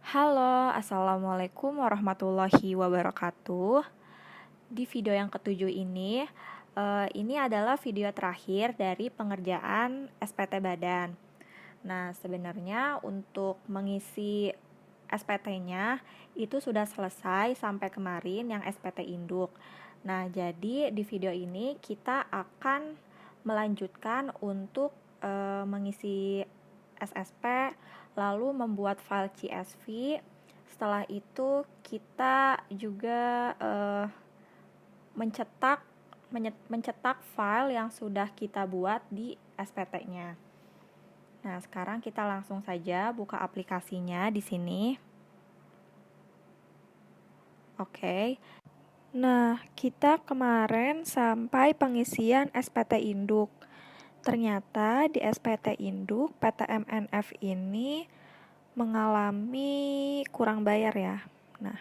Halo, Assalamualaikum warahmatullahi wabarakatuh. Di video yang ketujuh ini adalah video terakhir dari pengerjaan SPT badan. Nah, sebenarnya untuk mengisi SPT-nya itu sudah selesai sampai kemarin yang SPT induk. Nah, jadi di video ini kita akan melanjutkan untuk mengisi SSP, lalu membuat file CSV. Setelah itu kita juga mencetak file yang sudah kita buat di SPT-nya. Nah, sekarang kita langsung saja buka aplikasinya di sini. Oke. Nah, kita kemarin sampai pengisian SPT induk. Ternyata di SPT induk PTMNF ini mengalami kurang bayar ya. Nah,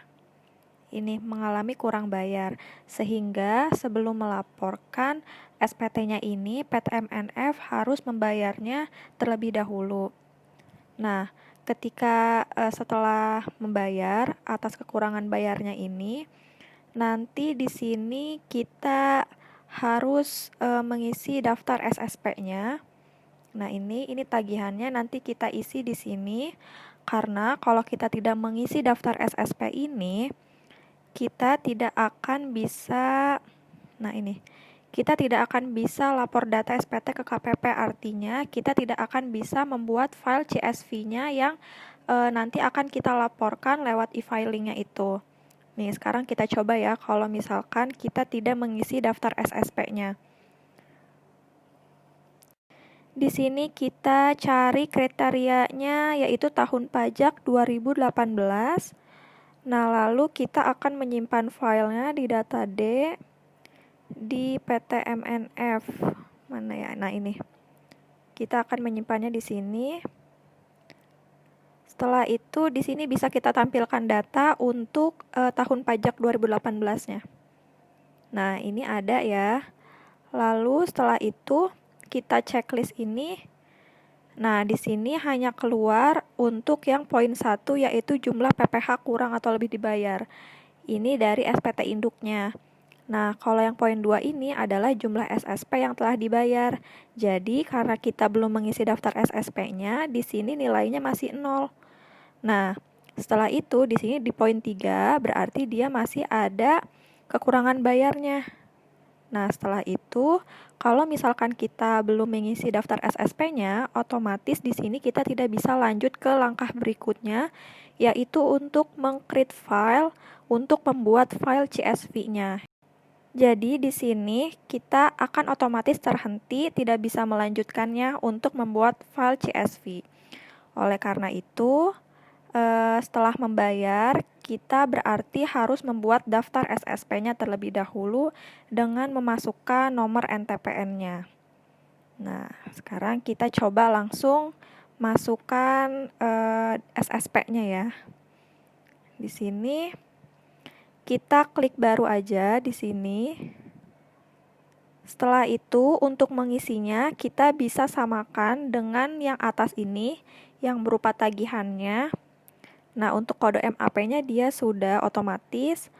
ini mengalami kurang bayar, sehingga sebelum melaporkan SPT-nya ini, PTMNF harus membayarnya terlebih dahulu. Nah, ketika setelah membayar atas kekurangan bayarnya ini, nanti di sini kita harus mengisi daftar SSP-nya. Nah, ini tagihannya nanti kita isi di sini, karena kalau kita tidak mengisi daftar SSP ini, kita tidak akan bisa lapor data SPT ke KPP. Artinya kita tidak akan bisa membuat file CSV-nya yang nanti akan kita laporkan lewat e-filingnya itu. Nih, sekarang kita coba ya kalau misalkan kita tidak mengisi daftar SSP-nya. Di sini kita cari kriterianya, yaitu tahun pajak 2018. Nah, lalu kita akan menyimpan filenya di data D di PTMNF. Mana ya? Nah, ini. Kita akan menyimpannya di sini. Setelah itu di sini bisa kita tampilkan data untuk tahun pajak 2018-nya. Nah, ini ada ya. Lalu setelah itu kita checklist ini. Nah, di sini hanya keluar untuk yang poin 1, yaitu jumlah PPh kurang atau lebih dibayar. Ini dari SPT induknya. Nah, kalau yang poin 2 ini adalah jumlah SSP yang telah dibayar. Jadi, karena kita belum mengisi daftar SSP-nya, di sini nilainya masih 0. Nah, setelah itu di sini di poin 3 berarti dia masih ada kekurangan bayarnya. Nah, setelah itu, kalau misalkan kita belum mengisi daftar SSP-nya, otomatis di sini kita tidak bisa lanjut ke langkah berikutnya, yaitu untuk meng-create file untuk membuat file CSV-nya. Jadi di sini kita akan otomatis terhenti, tidak bisa melanjutkannya untuk membuat file CSV. Oleh karena itu, setelah membayar, kita berarti harus membuat daftar SSP-nya terlebih dahulu dengan memasukkan nomor NTPN-nya. Nah, sekarang kita coba langsung masukkan SSP-nya ya. Di sini kita klik baru aja di sini. Setelah itu, untuk mengisinya kita bisa samakan dengan yang atas ini yang berupa tagihannya. Nah, untuk kode MAP-nya dia sudah otomatis.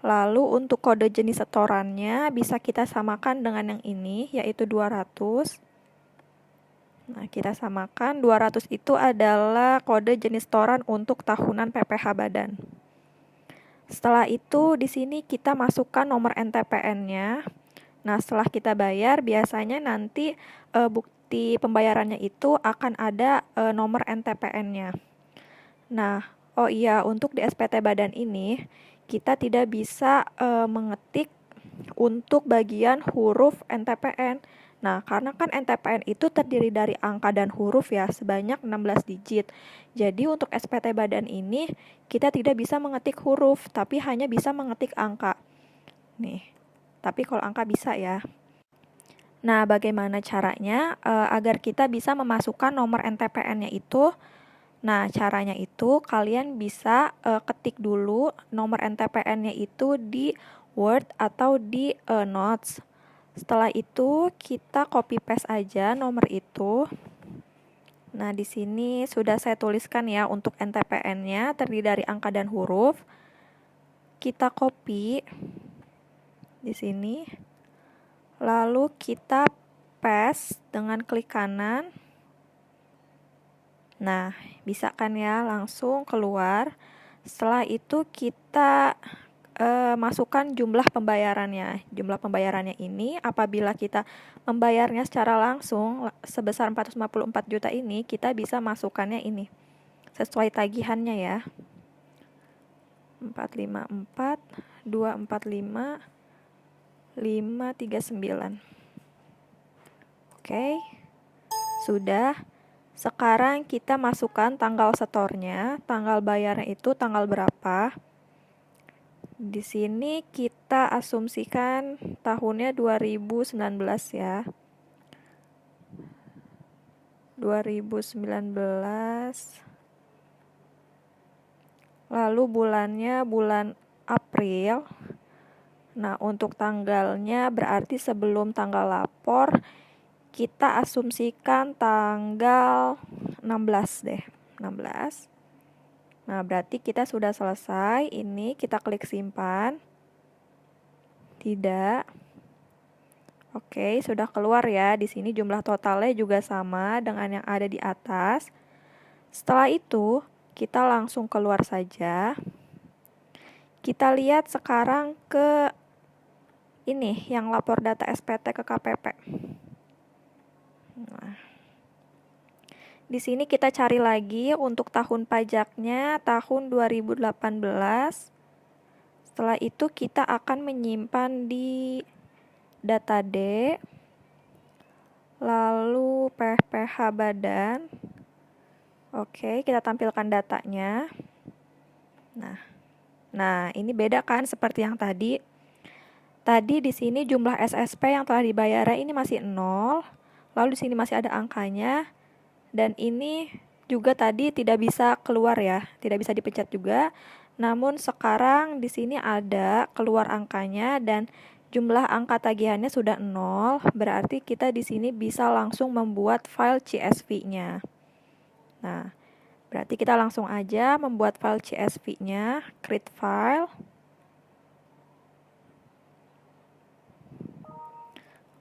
Lalu untuk kode jenis setorannya bisa kita samakan dengan yang ini, yaitu 200. Nah, kita samakan 200 itu adalah kode jenis setoran untuk tahunan PPh badan. Setelah itu di sini kita masukkan nomor NTPN-nya. Nah, setelah kita bayar biasanya nanti bukti pembayarannya itu akan ada nomor NTPN-nya. Nah, oh iya, untuk di SPT badan ini, kita tidak bisa mengetik untuk bagian huruf NTPN. Nah, karena kan NTPN itu terdiri dari angka dan huruf ya, sebanyak 16 digit. Jadi untuk SPT badan ini, kita tidak bisa mengetik huruf, tapi hanya bisa mengetik angka. Nih, tapi kalau angka bisa ya. Nah, bagaimana caranya agar kita bisa memasukkan nomor NTPN-nya itu? Nah, caranya itu kalian bisa ketik dulu nomor NTPN-nya itu di Word atau di Notes. Setelah itu kita copy paste aja nomor itu. Nah, di sini sudah saya tuliskan ya untuk NTPN-nya terdiri dari angka dan huruf. Kita copy di sini. Lalu kita paste dengan klik kanan. Nah, bisa kan ya langsung keluar. Setelah itu kita masukkan jumlah pembayarannya. Jumlah pembayarannya ini apabila kita membayarnya secara langsung sebesar 454 juta ini, kita bisa masukkannya ini sesuai tagihannya ya. 454 245 539. Oke. Sudah. Sekarang kita masukkan tanggal setornya, tanggal bayarnya itu tanggal berapa. Di sini kita asumsikan tahunnya 2019 ya. 2019. Lalu bulannya bulan April. Nah, untuk tanggalnya berarti sebelum tanggal lapor kita asumsikan tanggal 16 deh. 16. Nah, berarti kita sudah selesai. Ini kita klik simpan. Tidak. Oke, sudah keluar ya. Di sini jumlah totalnya juga sama dengan yang ada di atas. Setelah itu, kita langsung keluar saja. Kita lihat sekarang ke ini yang lapor data SPT ke KPP. Nah, di sini kita cari lagi untuk tahun pajaknya tahun 2018. Setelah itu kita akan menyimpan di data D, lalu PPH badan. Oke, kita tampilkan datanya. Nah, ini beda kan seperti yang tadi. Tadi di sini jumlah SSP yang telah dibayar ini masih 0, lalu di sini masih ada angkanya. Dan ini juga tadi tidak bisa keluar ya, tidak bisa dipencet juga. Namun sekarang di sini ada keluar angkanya dan jumlah angka tagihannya sudah 0, berarti kita di sini bisa langsung membuat file CSV-nya. Nah, berarti kita langsung aja membuat file CSV-nya, create file.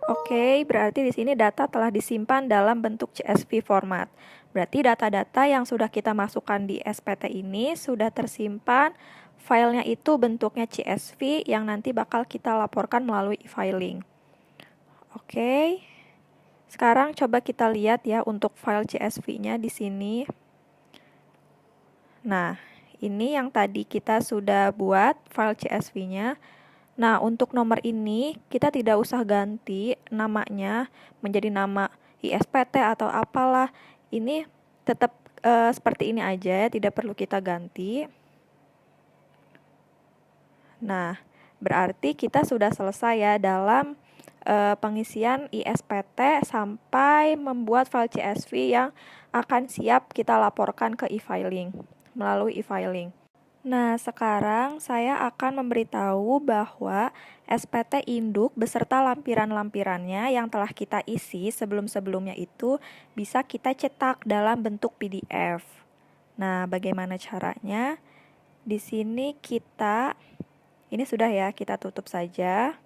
Oke, berarti di sini data telah disimpan dalam bentuk CSV format. Berarti data-data yang sudah kita masukkan di SPT ini sudah tersimpan, filenya itu bentuknya CSV yang nanti bakal kita laporkan melalui e-filing. Oke, sekarang coba kita lihat ya untuk file CSV-nya di sini. Nah, ini yang tadi kita sudah buat file CSV-nya. Nah, untuk nomor ini kita tidak usah ganti namanya menjadi nama ISPT atau apalah. Ini tetap seperti ini aja, tidak perlu kita ganti. Nah, berarti kita sudah selesai ya dalam pengisian ISPT sampai membuat file CSV yang akan siap kita laporkan ke e-filing melalui e-filing. Nah, sekarang saya akan memberitahu bahwa SPT induk beserta lampiran-lampirannya yang telah kita isi sebelum-sebelumnya itu bisa kita cetak dalam bentuk PDF. Nah, bagaimana caranya? Di sini ini sudah ya, kita tutup saja.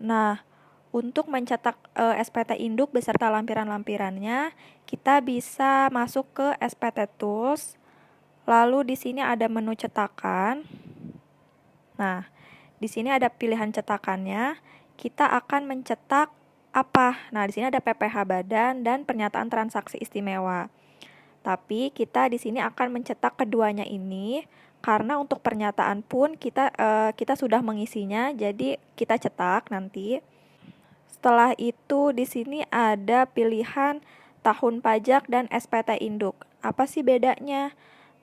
Nah, untuk mencetak SPT induk beserta lampiran-lampirannya, kita bisa masuk ke SPT Tools. Lalu di sini ada menu cetakan. Nah, di sini ada pilihan cetakannya. Kita akan mencetak apa? Nah, di sini ada PPH badan dan pernyataan transaksi istimewa. Tapi kita di sini akan mencetak keduanya ini karena untuk pernyataan pun kita sudah mengisinya, jadi kita cetak nanti. Setelah itu di sini ada pilihan tahun pajak dan SPT induk. Apa sih bedanya?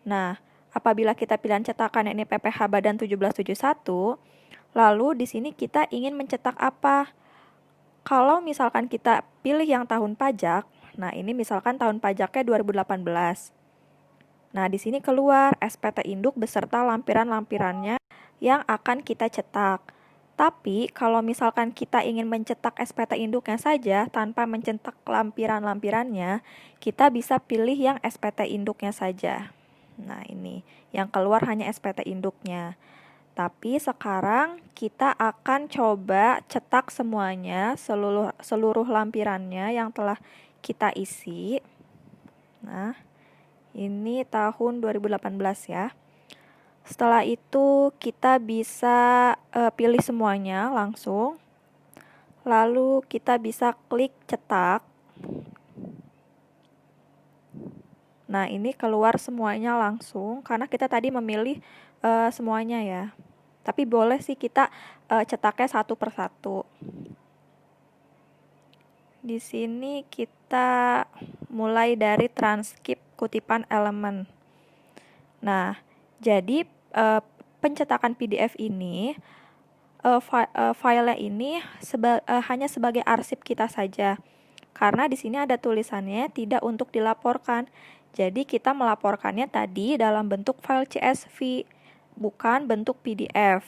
Nah, apabila kita pilihan cetakan ini PPH Badan 1771, lalu di sini kita ingin mencetak apa? Kalau misalkan kita pilih yang tahun pajak, nah ini misalkan tahun pajaknya 2018. Nah, di sini keluar SPT induk beserta lampiran-lampirannya yang akan kita cetak. Tapi kalau misalkan kita ingin mencetak SPT induknya saja tanpa mencetak lampiran-lampirannya, kita bisa pilih yang SPT induknya saja. Nah, ini yang keluar hanya SPT induknya. Tapi sekarang kita akan coba cetak semuanya, seluruh lampirannya yang telah kita isi. Nah, ini tahun 2018 ya. Setelah itu kita bisa pilih semuanya langsung. Lalu kita bisa klik cetak. Nah, ini keluar semuanya langsung karena kita tadi memilih semuanya ya. Tapi boleh sih kita cetaknya satu persatu. Di sini kita mulai dari transkrip kutipan elemen. Nah, jadi pencetakan PDF ini filenya ini hanya sebagai arsip kita saja. Karena di sini ada tulisannya tidak untuk dilaporkan. Jadi kita melaporkannya tadi dalam bentuk file CSV, bukan bentuk PDF.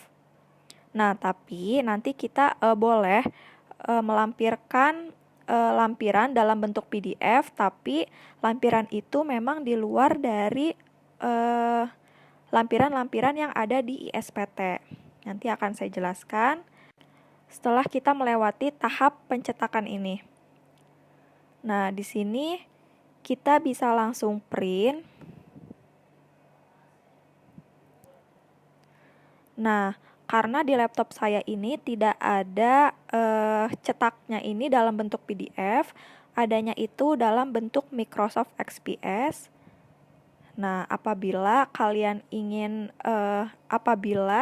Nah, tapi nanti kita boleh melampirkan lampiran dalam bentuk PDF, tapi lampiran itu memang di luar dari lampiran-lampiran yang ada di ISPT. Nanti akan saya jelaskan setelah kita melewati tahap pencetakan ini. Nah, di sini kita bisa langsung print. Nah, karena di laptop saya ini tidak ada cetaknya ini dalam bentuk PDF, adanya itu dalam bentuk Microsoft XPS. Nah, apabila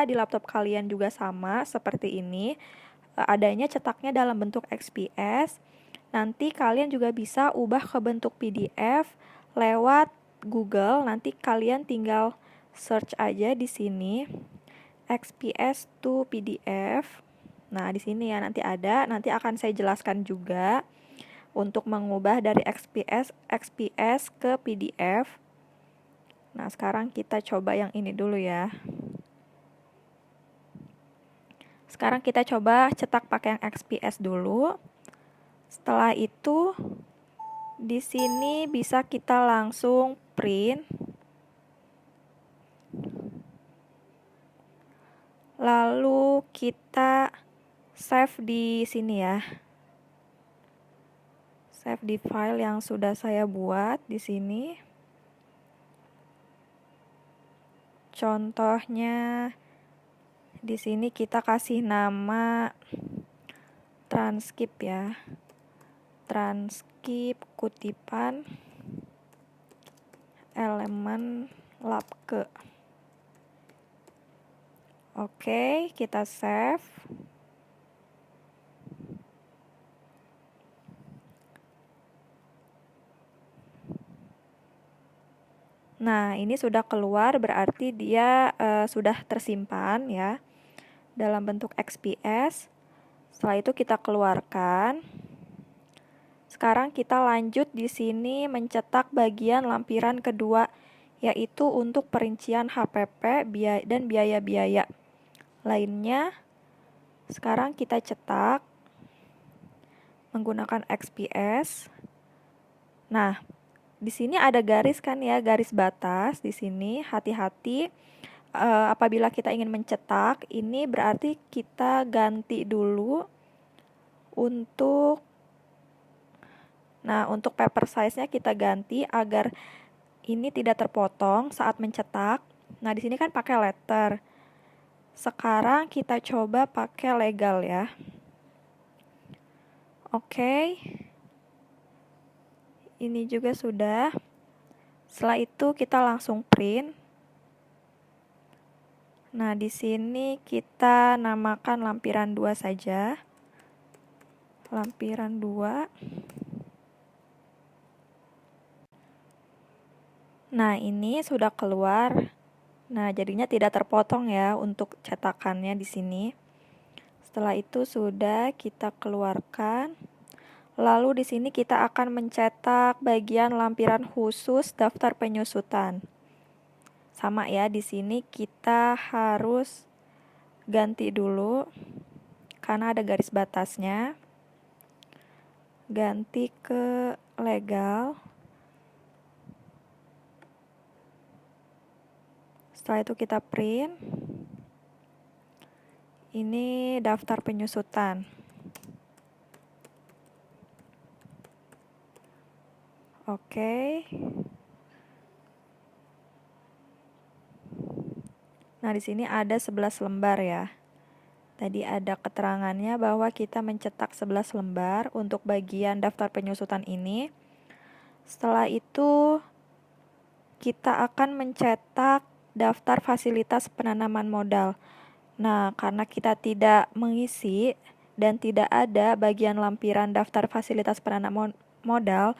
di laptop kalian juga sama seperti ini, adanya cetaknya dalam bentuk XPS, nanti kalian juga bisa ubah ke bentuk PDF lewat Google. Nanti kalian tinggal search aja di sini XPS to PDF. Nah, di sini ya nanti ada, nanti akan saya jelaskan juga untuk mengubah dari XPS ke PDF. Nah, sekarang kita coba yang ini dulu ya. Sekarang kita coba cetak pakai yang XPS dulu. Setelah itu, di sini bisa kita langsung print. Lalu kita save di sini ya. Save di file yang sudah saya buat di sini. Contohnya di sini kita kasih nama transkrip ya. Transkrip kutipan elemen labke. Oke, kita save. Nah, ini sudah keluar, berarti dia sudah tersimpan ya dalam bentuk XPS. Setelah itu kita keluarkan. Sekarang kita lanjut di sini mencetak bagian lampiran kedua, yaitu untuk perincian HPP dan biaya-biaya lainnya. Sekarang kita cetak menggunakan XPS. Nah, di sini ada garis kan ya, garis batas di sini. Hati-hati apabila kita ingin mencetak, ini berarti kita ganti dulu untuk paper size-nya kita ganti agar ini tidak terpotong saat mencetak. Nah, di sini kan pakai letter. Sekarang kita coba pakai legal ya. Oke. Ini juga sudah. Setelah itu kita langsung print. Nah, di sini kita namakan lampiran 2 saja. Lampiran 2. Nah, ini sudah keluar. Nah, jadinya tidak terpotong ya untuk cetakannya di sini. Setelah itu sudah kita keluarkan. Lalu di sini kita akan mencetak bagian lampiran khusus daftar penyusutan. Sama ya, di sini kita harus ganti dulu. karena ada garis batasnya. Ganti ke legal. Setelah itu kita print. Ini daftar penyusutan. Oke. Nah, di sini ada 11 lembar ya. Tadi ada keterangannya bahwa kita mencetak 11 lembar untuk bagian daftar penyusutan ini. Setelah itu, kita akan mencetak daftar fasilitas penanaman modal. Nah, karena kita tidak mengisi dan tidak ada bagian lampiran daftar fasilitas penanaman modal,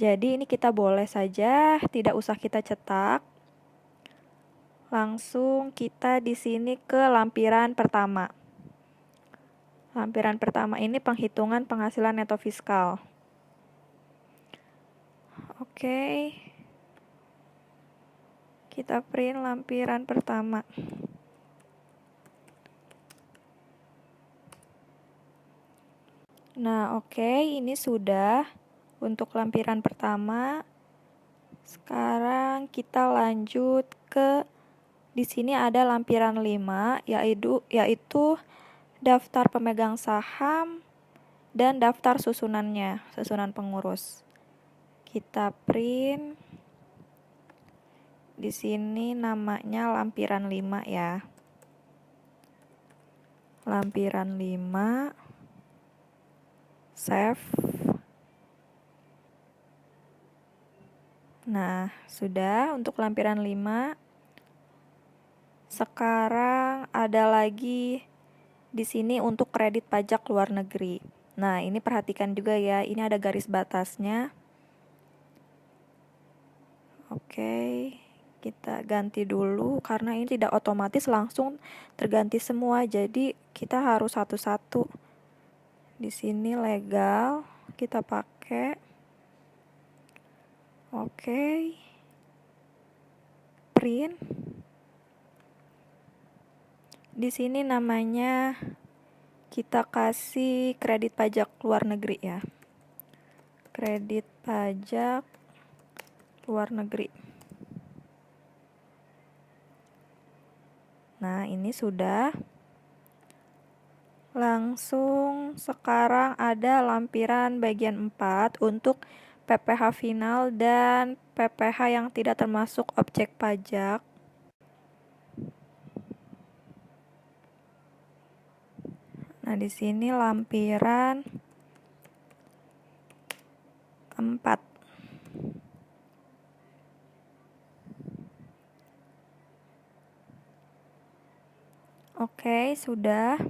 jadi ini kita boleh saja tidak usah kita cetak. Langsung kita di sini ke lampiran pertama. Lampiran pertama ini penghitungan penghasilan neto fiskal. Oke. Kita print lampiran pertama. Nah, oke, ini sudah untuk lampiran pertama. Sekarang kita lanjut ke di sini ada lampiran 5 yaitu daftar pemegang saham dan daftar susunannya, susunan pengurus. Kita print. Di sini namanya lampiran 5 ya. Lampiran 5. Save. Nah, sudah untuk lampiran 5. Sekarang ada lagi di sini untuk kredit pajak luar negeri. Nah, ini perhatikan juga ya, ini ada garis batasnya. Oke, kita ganti dulu karena ini tidak otomatis langsung terganti semua, jadi kita harus satu-satu. Di sini legal, kita pakai. Oke. Print. Di sini namanya kita kasih kredit pajak luar negeri ya. Kredit pajak luar negeri. Nah, ini sudah. Langsung sekarang ada lampiran bagian 4 untuk PPh final dan PPh yang tidak termasuk objek pajak. Nah, di sini lampiran 4. Oke, sudah.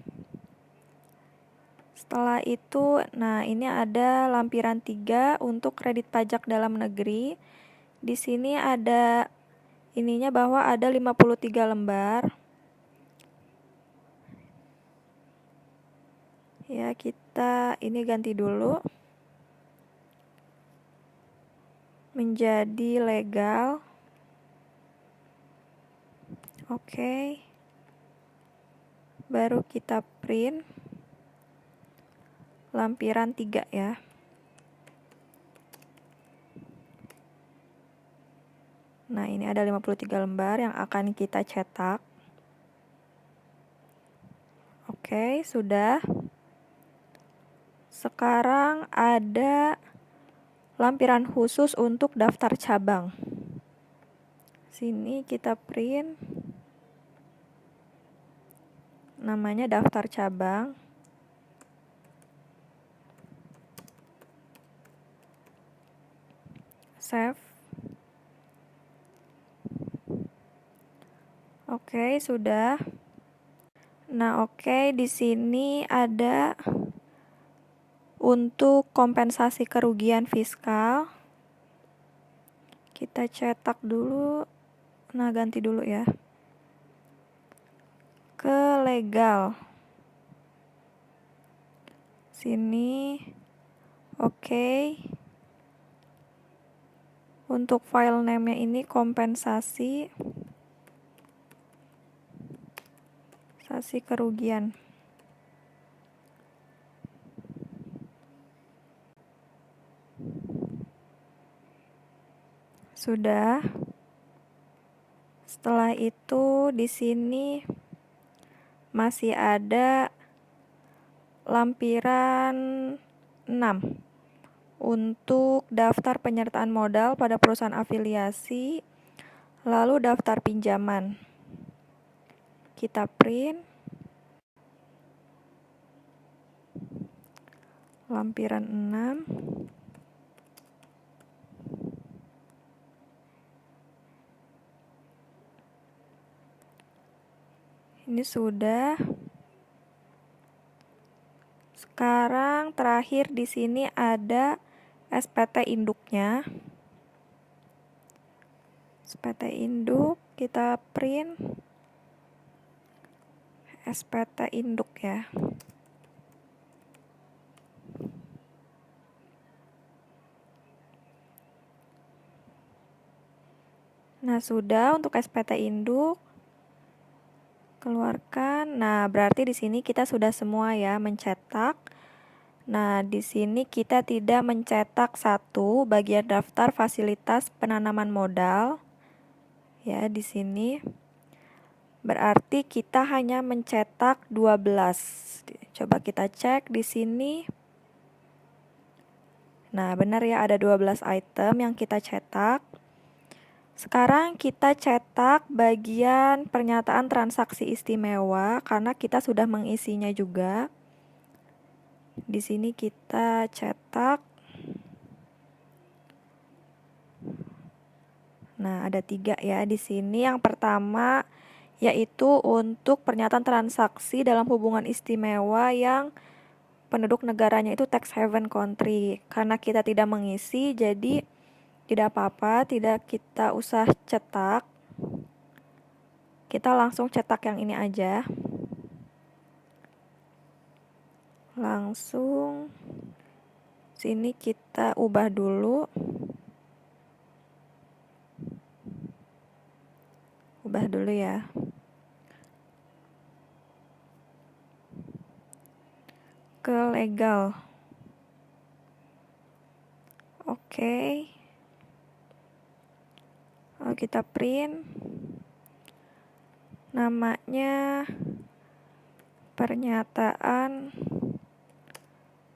Setelah itu, nah ini ada lampiran 3 untuk kredit pajak dalam negeri. Di sini ada ininya bahwa ada 53 lembar. Ya, kita ini ganti dulu menjadi legal. Oke. Baru kita print lampiran 3 ya. Nah, ini ada 53 lembar yang akan kita cetak. Oke, sudah. Sekarang ada lampiran khusus untuk daftar cabang. Sini kita print. Namanya daftar cabang. Save. Oke, sudah. Nah, oke, di sini ada untuk kompensasi kerugian fiskal. Kita cetak dulu. Nah, ganti dulu ya. Ke legal. Sini. Oke. Untuk file name-nya ini kompensasi kerugian. Sudah. Setelah itu di sini masih ada lampiran 6 untuk daftar penyertaan modal pada perusahaan afiliasi, lalu daftar pinjaman. Kita print lampiran 6. Ini sudah. Sekarang terakhir di sini ada SPT induknya. SPT induk, kita print SPT induk ya. Nah, sudah untuk SPT induk. Keluarkan. Nah, berarti di sini kita sudah semua ya mencetak. Nah, di sini kita tidak mencetak satu bagian daftar fasilitas penanaman modal. Ya, di sini. Berarti kita hanya mencetak 12. Coba kita cek di sini. Nah, benar ya, ada 12 item yang kita cetak. Sekarang kita cetak bagian pernyataan transaksi istimewa karena kita sudah mengisinya juga. Di sini kita cetak. Nah, ada 3 ya di sini. Yang pertama yaitu untuk pernyataan transaksi dalam hubungan istimewa yang penduduk negaranya itu tax haven country. Karena kita tidak mengisi, jadi tidak apa-apa, tidak kita usah cetak. Kita langsung cetak yang ini aja. Langsung sini kita ubah dulu. Ubah dulu ya. Ke legal. Oke. Lalu kita print. Namanya pernyataan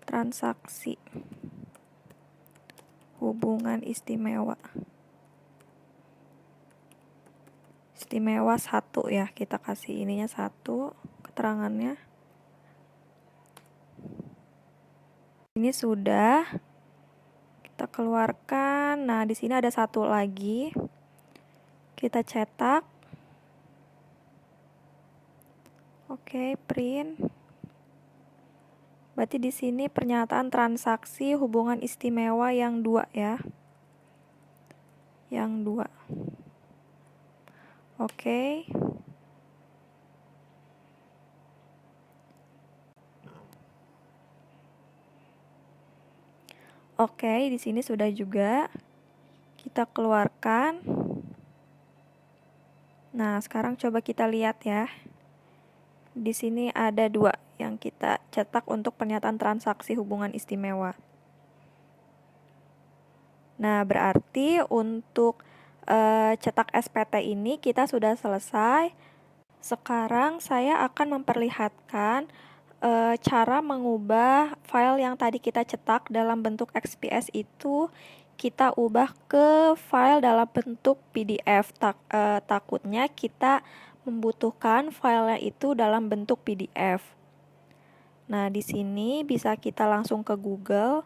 transaksi hubungan istimewa. Istimewa 1 ya, kita kasih ininya 1 keterangannya. Ini sudah kita keluarkan. Nah, di sini ada 1 lagi. Kita cetak. Oke, print. Berarti di sini pernyataan transaksi hubungan istimewa yang 2 ya. Yang 2. Oke. Oke, di sini sudah juga. Kita keluarkan. Nah, sekarang coba kita lihat ya. Di sini ada 2 yang kita cetak untuk pernyataan transaksi hubungan istimewa. Nah, berarti untuk cetak SPT ini kita sudah selesai. Sekarang saya akan memperlihatkan cara mengubah file yang tadi kita cetak dalam bentuk XPS itu kita ubah ke file dalam bentuk PDF. Takutnya kita membutuhkan filenya itu dalam bentuk PDF. Nah, di sini bisa kita langsung ke Google,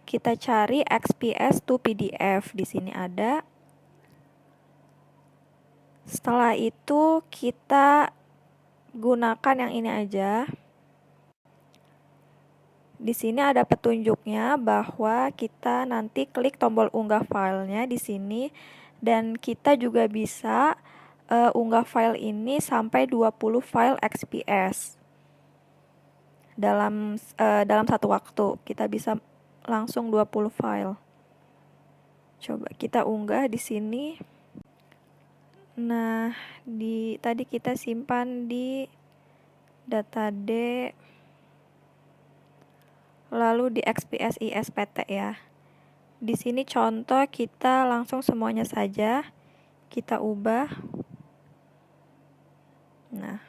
kita cari XPS to PDF. Di sini ada. Setelah itu kita gunakan yang ini aja. Di sini ada petunjuknya bahwa kita nanti klik tombol unggah filenya di sini dan kita juga bisa unggah file ini sampai 20 file XPS. Dalam satu waktu kita bisa langsung 20 file. Coba kita unggah di sini. Nah, tadi kita simpan di data D, lalu di XPS ISPT ya. Di sini contoh kita langsung semuanya saja kita ubah. Nah,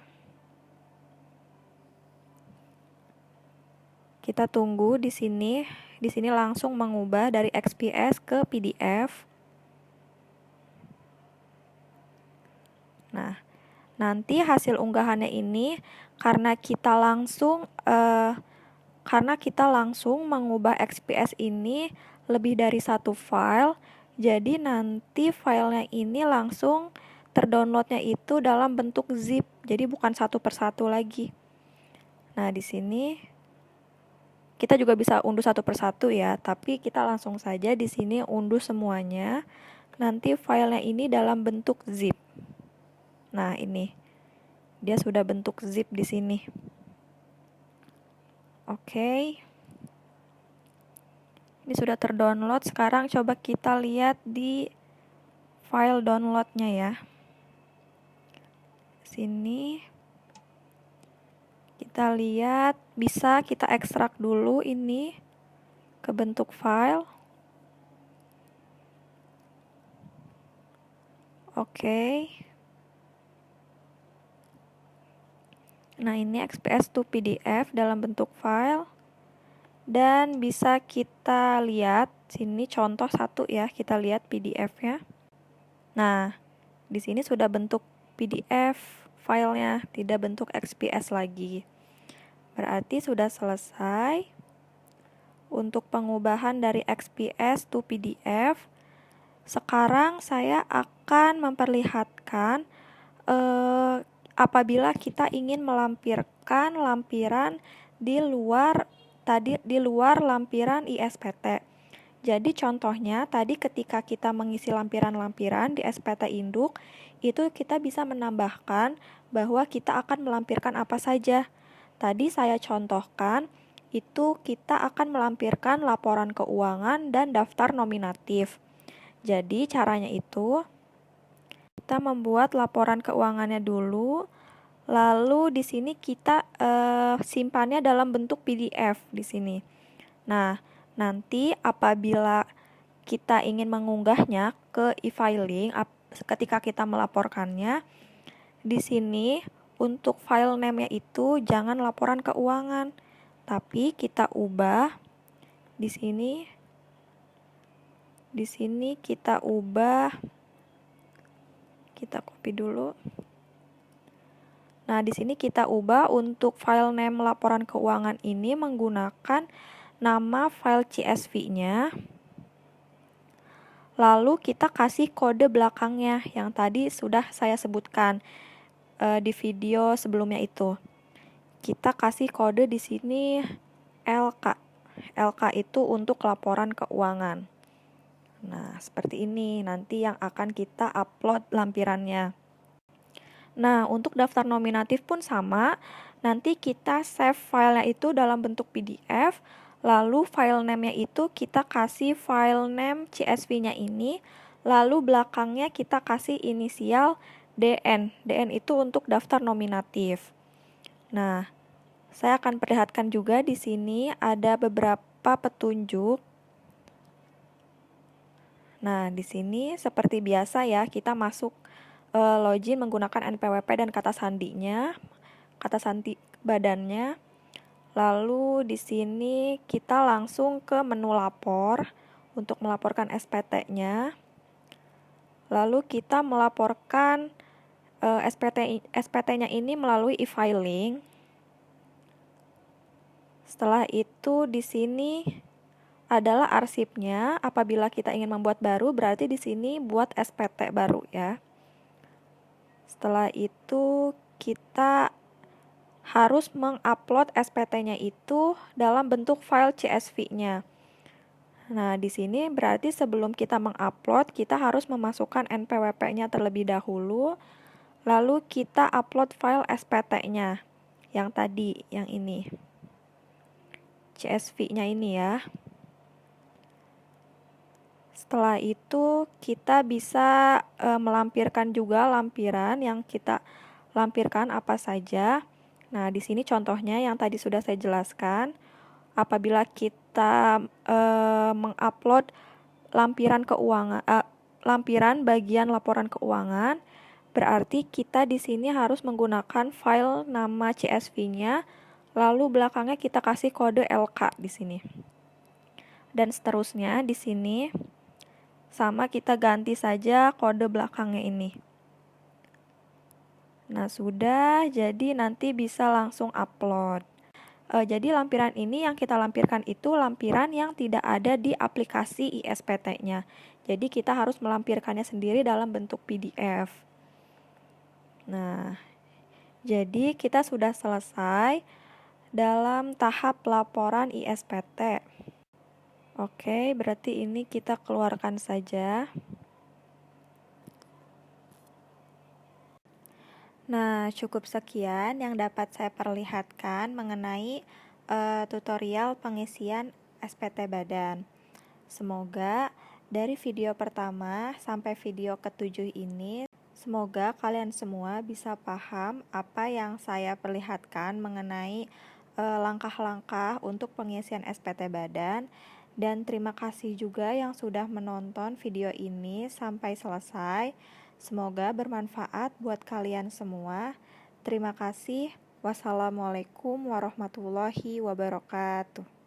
kita tunggu di sini. Di sini langsung mengubah dari XPS ke PDF. Nah, nanti hasil unggahannya ini karena kita langsung mengubah XPS ini lebih dari satu file, jadi nanti filenya ini langsung terdownloadnya itu dalam bentuk zip, jadi bukan satu persatu lagi. Nah, di sini kita juga bisa unduh satu persatu ya, tapi kita langsung saja di sini unduh semuanya. Nanti filenya ini dalam bentuk zip. Nah, ini dia sudah bentuk zip di sini. Oke. Ini sudah terdownload. Sekarang coba kita lihat di file downloadnya ya. Sini kita lihat, bisa kita ekstrak dulu ini ke bentuk file. Oke. Nah, ini XPS to PDF dalam bentuk file. Dan bisa kita lihat, sini contoh satu ya, kita lihat PDF-nya. Nah, di sini sudah bentuk PDF filenya, tidak bentuk XPS lagi. Berarti sudah selesai untuk pengubahan dari XPS to PDF. Sekarang saya akan memperlihatkan apabila kita ingin melampirkan lampiran di luar lampiran ISPT. Jadi contohnya tadi ketika kita mengisi lampiran-lampiran di SPT induk, itu kita bisa menambahkan bahwa kita akan melampirkan apa saja. Tadi saya contohkan, itu kita akan melampirkan laporan keuangan dan daftar nominatif. Jadi caranya itu, kita membuat laporan keuangannya dulu, lalu di sini kita simpannya dalam bentuk PDF di sini. Nah, nanti apabila kita ingin mengunggahnya ke e-filing, ketika kita melaporkannya, di sini untuk file name-nya itu jangan laporan keuangan, tapi kita ubah di sini. Di sini kita ubah, kita copy dulu. Nah, di sini kita ubah untuk file name laporan keuangan ini menggunakan nama file CSV-nya. Lalu kita kasih kode belakangnya yang tadi sudah saya sebutkan di video sebelumnya itu. Kita kasih kode di sini LK. LK itu untuk laporan keuangan. Nah, seperti ini nanti yang akan kita upload lampirannya. Nah, untuk daftar nominatif pun sama. Nanti kita save filenya itu dalam bentuk PDF. Lalu file name-nya itu kita kasih file name CSV-nya ini. Lalu belakangnya kita kasih inisial DN. DN itu untuk daftar nominatif. Nah, saya akan perlihatkan juga di sini ada beberapa petunjuk. Nah, di sini seperti biasa ya, kita masuk login menggunakan NPWP dan kata sandinya, kata sandi badannya. Lalu di sini kita langsung ke menu lapor untuk melaporkan SPT-nya. Lalu kita melaporkan SPT-nya ini melalui e-filing. Setelah itu di sini adalah arsipnya. Apabila kita ingin membuat baru, berarti di sini buat SPT baru ya. Setelah itu kita harus mengupload SPT-nya itu dalam bentuk file CSV-nya. Nah, di sini berarti sebelum kita mengupload, kita harus memasukkan NPWP-nya terlebih dahulu. Lalu kita upload file SPT-nya yang tadi, yang ini. CSV-nya ini ya. Setelah itu kita bisa melampirkan juga lampiran yang kita lampirkan apa saja. Nah, di sini contohnya yang tadi sudah saya jelaskan. Apabila kita mengupload lampiran bagian laporan keuangan, berarti kita di sini harus menggunakan file nama CSV-nya, lalu belakangnya kita kasih kode LK di sini. Dan seterusnya di sini sama kita ganti saja kode belakangnya ini. Nah, sudah, jadi nanti bisa langsung upload. Jadi lampiran ini yang kita lampirkan itu lampiran yang tidak ada di aplikasi ISPT-nya. Jadi kita harus melampirkannya sendiri dalam bentuk PDF. Nah, jadi kita sudah selesai dalam tahap laporan ISPT. Oke, berarti ini kita keluarkan saja. Nah, cukup sekian yang dapat saya perlihatkan mengenai tutorial pengisian SPT Badan. Semoga dari video pertama sampai video ke-7 ini, semoga kalian semua bisa paham apa yang saya perlihatkan mengenai langkah-langkah untuk pengisian SPT Badan. Dan terima kasih juga yang sudah menonton video ini sampai selesai. Semoga bermanfaat buat kalian semua. Terima kasih. Wassalamualaikum warahmatullahi wabarakatuh.